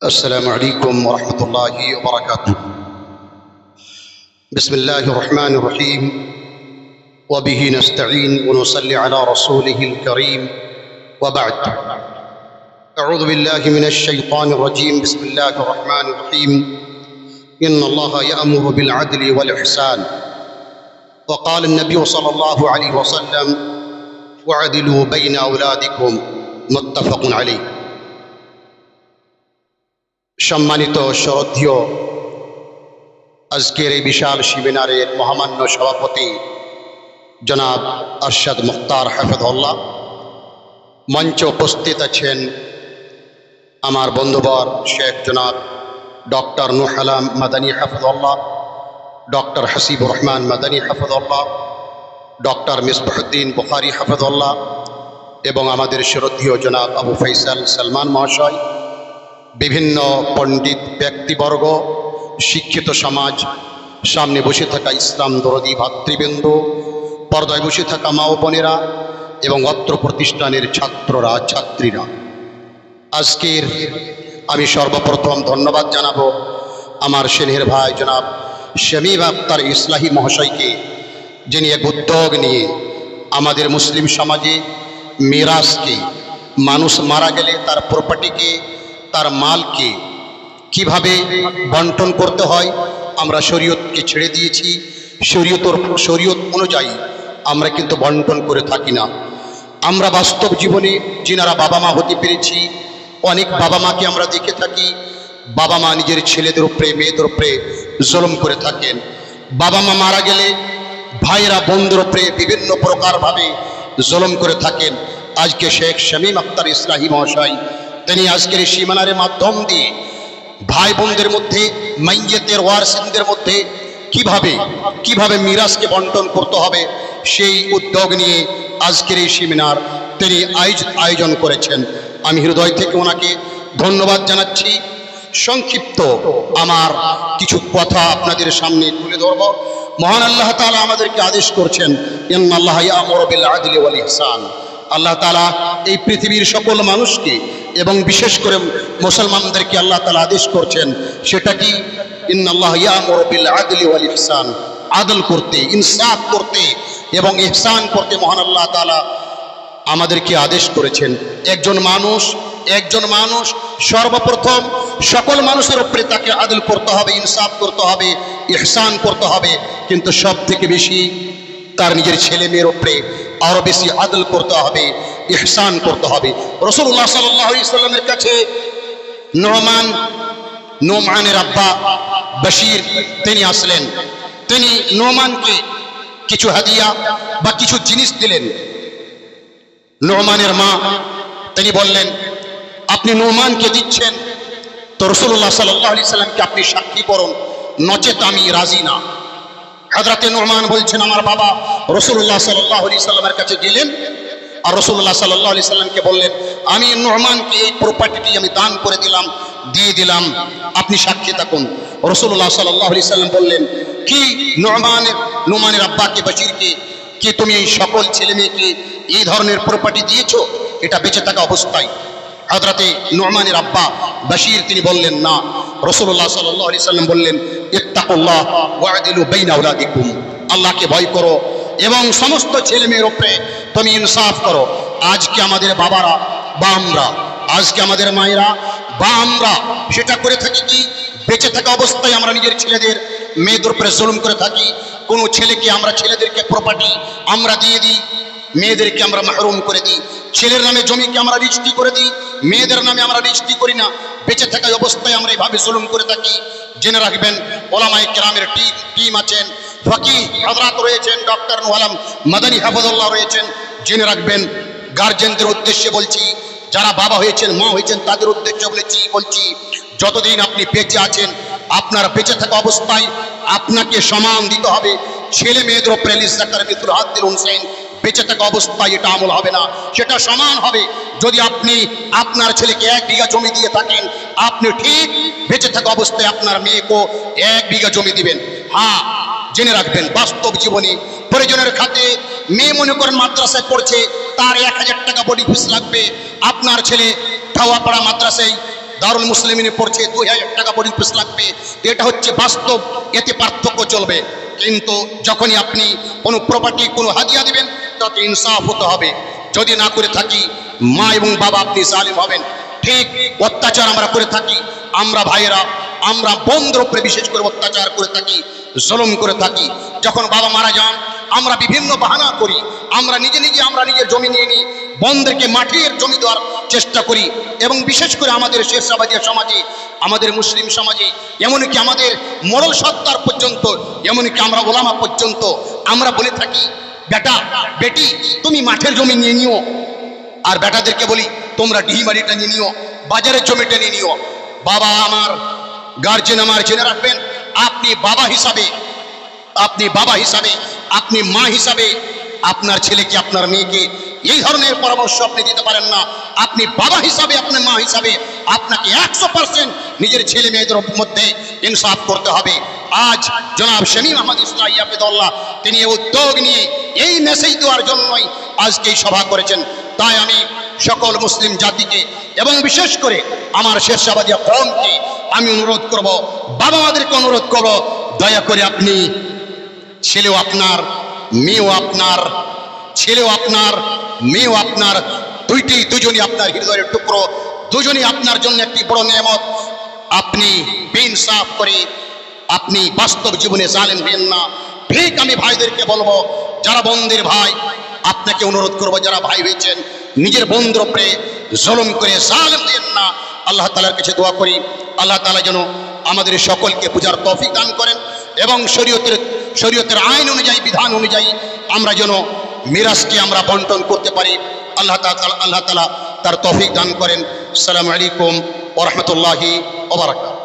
السلام عليكم ورحمة الله وبركاته. بسم الله الرحمن الرحيم وبه نستعين ونصلي على رسوله الكريم وبعد. أعوذ بالله من الشيطان الرجيم. بسم الله الرحمن الرحيم. إن الله يأمر بالعدل والإحسان وقال النبي صلى الله عليه وسلم وعدلوا بين أولادكم متفق عليه. সম্মানিত শ্রদ্ধেয় আজকের এই বিশাল সেমিনারের মহামান্য সভাপতি জনাব আরশাদ মুখতার হাফেজুল্লাহ, মঞ্চে উপস্থিত আছেন আমার বন্ধুবর শেখ জনাব ডক্টর নূহ আলম মাদানী হাফেজুল্লাহ, ডক্টর হাসিবুর রহমান মাদানী হাফেজুল্লাহ, ডক্টর মিসবাহুদ্দিন বুখারী হাফেজুল্লাহ এবং আমাদের শ্রদ্ধেয় জনাব আবু ফৈসাল সালমান মহাশয়, বিভিন্ন পণ্ডিত ব্যক্তিবর্গ, শিক্ষিত সমাজ, সামনে বসে থাকা ইসলাম দরদী ভাতৃবৃন্দ, পর্দায় বসে থাকা মা ও বোনেরা এবং অত্র প্রতিষ্ঠানের ছাত্ররা ছাত্রীরা, আজকের আমি সর্বপ্রথম ধন্যবাদ জানাবো আমার স্নেহের ভাই জনাব শামীম আখতার ইসলাহি মহাশয়কে, যিনি এক উদ্যোগ নিয়ে আমাদের মুসলিম সমাজে মিরাসকে, মানুষ মারা গেলে তার প্রপার্টিকে, তার মালকে কিভাবে বন্টন করতে হয় আমরা শরীয়তকে ছেড়ে দিয়েছি। শরীয়ত অনুযায়ী আমরা কিন্তু বন্টন করে থাকি না। আমরা বাস্তব জীবনে যিনারা বাবা মা হতে পেরেছি, অনেক বাবা মাকে আমরা দেখে থাকি, বাবা মা নিজের ছেলেদের উপরে মেয়েদের উপরে জুলুম করে থাকেন। বাবা মা মারা গেলে ভাইয়েরা বোনদের উপরে বিভিন্ন প্রকারভাবে জুলুম করে থাকেন। আজকে শেখ শামীম আখতার ইসলাহি মহাশয় তিনি আজকের এই সেমিনারের মাধ্যম দিয়ে ভাই বোনদের মধ্যে, মাইয়েতের ওয়ারিসদের মধ্যে কিভাবে মিরাসকে বন্টন করতে হবে সেই উদ্যোগ নিয়ে আজকের এই সেমিনার তিনি আয়োজন করেছেন। আমি হৃদয় থেকে ওনাকে ধন্যবাদ জানাচ্ছি। সংক্ষিপ্ত আমার কিছু কথা আপনাদের সামনে তুলে ধরব। মহান আল্লাহ তাআলা আমাদেরকে আদেশ করছেন, ইন্নাল্লাহা ইয়া'মুরু বিল আদলি ওয়াল ইহসান। আল্লাহ তাআলা এই পৃথিবীর সকল মানুষকে এবং বিশেষ করে মুসলমানদেরকে আল্লাহ তাআলা আদেশ করছেন, সেটা কি? ইন্নাল্লাহা ইয়া'মুরু বিল আদলি ওয়াল ইহসান, আদল করতে, ইনসাফ করতে এবং ইহসান করতে মহান আল্লাহ তাআলা আমাদেরকে আদেশ করেছেন। একজন মানুষ সর্বপ্রথম সকল মানুষের উপরে তাকে আদল করতে হবে, ইনসাফ করতে হবে, ইহসান করতে হবে, কিন্তু সব থেকে বেশি তার নিজের ছেলে মেয়ের উপরে আরো বেশি আদল করতে হবে, ইহসান করতে হবে। রাসূলুল্লাহ সাল্লাল্লাহু আলাইহি ওয়াসাল্লামের কাছে নোমানের আব্বা বশির তিনি আসলেন। তিনি নোমানকে কিছু হাদিয়া বা কিছু জিনিস দিলেন। নোমানের মা তিনি বললেন, আপনি নোমানকে দিচ্ছেন তো রাসূলুল্লাহ সাল্লাল্লাহু আলাইহি ওয়াসাল্লামকে আপনি সাক্ষী করুন, নচেত আমি রাজি না। হযরতে নোমান বলছেন, আমার বাবা রাসূলুল্লাহ সাল্লাল্লাহু আলাইহি ওয়াসাল্লামের কাছে গেলেন আর রাসূলুল্লাহ সাল্লাল্লাহু আলাইহি ওয়াসাল্লামকে বললেন, আমি নোমানকে এই প্রপার্টিটি আমি দান করে দিয়ে দিলাম, আপনি সাক্ষী থাকুন। রাসূলুল্লাহ সাল্লাল্লাহু আলাইহি ওয়াসাল্লাম বললেন, কি নোমানের আব্বাকে বশিরকে, কি তুমি এই সকল ছেলে মেয়েকে এই ধরনের প্রপার্টি দিয়েছো এটা বেঁচে থাকা অবস্থায়? হযরতে নোমানের আব্বা বশির তিনি বললেন, না। রাসূলুল্লাহ সাল্লাল্লাহু আলাইহি ওয়াসাল্লাম বললেন, ইত্তাকুল্লাহ ওয়া'দিলু বাইনা আওলাদিকুম, আল্লাহকে ভয় করো এবং সমস্ত ছেলে মেয়ের উপরে তুমি ইনসাফ করো। আজকে আমাদের বাবারা বা আমরা, আজকে আমাদের মায়েরা বা আমরা সেটা করে থাকি কি? বেঁচে থাকা অবস্থায় আমরা নিজের ছেলেদের মেয়েদের উপরে জুলুম করে থাকি। কোনো ছেলেকে আমরা ছেলেদেরকে প্রপার্টি আমরা দিয়ে দিই, মেয়েদেরকে আমরা মাহরুম করে দিই। ছেলের নামে জমিকে আমরা রেজিস্ট্রি করে দিই, মেয়েদের নামে আমরা রেজিস্ট্রি করি না। বেঁচে থাকা অবস্থায় আমরা এইভাবে জুলুম করে থাকি। জেনে রাখবেন, ওলামায়ে কেরামের টিম আছেন, ফকিহ হযরত রয়েছেন, ডক্টর নূহ আলম মাদানী হাফেজুল্লাহ রয়েছেন। জেনে রাখবেন, গার্জেনদের উদ্দেশ্যে বলছি, যারা বাবা হয়েছেন, মা হয়েছেন, তাদের উদ্দেশ্যে বলছি, যতদিন আপনি বেঁচে আছেন, আপনার বেঁচে থাকা অবস্থায় আপনাকে সমান দিতে হবে ছেলে মেয়েদের উপরে। লিযাকারি মিসলু হাজ্জিল উনসাইন, বেঁচে থাকা অবস্থায় এটা আমল হবে না, সেটা সমান হবে। যদি আপনি আপনার ছেলেকে 1 বিঘা জমি দিয়ে থাকেন, আপনি ঠিক বেঁচে থাকা অবস্থায় আপনার মেয়েকেও 1 বিঘা জমি দিবেন। হ্যাঁ, জেনে রাখবেন, বাস্তব জীবনে প্রয়োজনের খাতে মেয়ে মনে করেন মাদ্রাসায় পড়ছে, তার 1000 টাকা বডি ফিস লাগবে। আপনার ছেলে ঠাওয়াপাড়া মাদ্রাসায় দারুল মুসলিমিনে পড়ছে 2000 টাকা বোর্ডিং ফিস লাগবে, এটা হচ্ছে বাস্তব, এতে পার্থক্য চলবে। কিন্তু যখনই আপনি কোনো প্রপার্টি কোনো হাদিয়া দিবেন তাতে ইনসাফ হতে হবে। যদি না করে থাকি মা এবং বাবা আপনি জালিম হবেন। ঠিক অত্যাচার আমরা করে থাকি, আমরা ভাইয়েরা আমরা বোনদের উপরে বিশেষ করে অত্যাচার করে থাকি, জুলুম করে থাকি। যখন বাবা মারা যান আমরা বিভিন্ন বাহানা করি, আমরা নিজের জমি নিয়ে নিই, বোনদেরকে মাটির জমি দেওয়ার চেষ্টা করি। এবং বিশেষ করে আমাদের শেরশাবাদিয়া সমাজে, আমাদের মুসলিম সমাজে, এমনকি আমাদের মোড়ল সত্তার পর্যন্ত, এমনকি আমরা ওলামা পর্যন্ত আমরা বলে থাকি বেটা বেটি তুমি মাঠের জমি নিয়ে নিও, আর বেটাদেরকে বলি তোমরা ডিহিমারিটা নিয়ে নিও, বাজারের জমিটা নিয়ে নিও। বাবা আমার গার্জেন আমার জেনে রাখবেন, আপনি বাবা হিসাবে, আপনি মা হিসাবে আপনার ছেলেকে আপনার মেয়েকে এই ধরনের পরামর্শ আপনি দিতে পারেন না। আপনি বাবা হিসাবে আপনার মা হিসাবে আপনাকে 100% নিজের ছেলে মেয়েদের মধ্যে ইনসাফ করতে হবে। আজ জনাব শামীম আহমদ ইসলাহি হাফিজাহুল্লাহ তিনি উদ্যোগ নিয়ে এই মেসেজ দেওয়ার জন্যই আজকে এই সভা করেছেন। তাই আমি সকল মুসলিম জাতিকে এবং বিশেষ করে আমার শেরশাবাদিয়া কওমকে আমি অনুরোধ করব, বাবা মাদেরকে অনুরোধ করব, দয়া করে আপনি ছেলেও আপনার মেয়েও আপনার, ছেলেও আপনার মেয়েও আপনার, দুজনই আপনার হৃদয়ের টুকরো, দুজনই আপনার জন্য একটি বড় নেয়ামত। আপনি বেইনসাফ করে আপনি বাস্তব জীবনে জালেম হবেন না। ঠিক আমি ভাইদেরকে বলবো, যারা বোনদের ভাই আপনাকে অনুরোধ করবো, যারা ভাই হয়েছেন নিজের বোনদের উপরে জুলুম করে জালেম হবেন না। আল্লাহ তাআলার কাছে দোয়া করি, আল্লাহ তাআলা যেন আমাদের সকলকে বুঝার তৌফিক দান করেন এবং শরীয়তের আইন অনুযায়ী, বিধান অনুযায়ী আমরা যেন মিরাজকে আমরা বন্টন করতে পারি। আল্লাহ তাআলা তার তৌফিক দান করেন। আসসালামু আলাইকুম ওয়া রাহমাতুল্লাহি ওয়া বারাকাতুহু।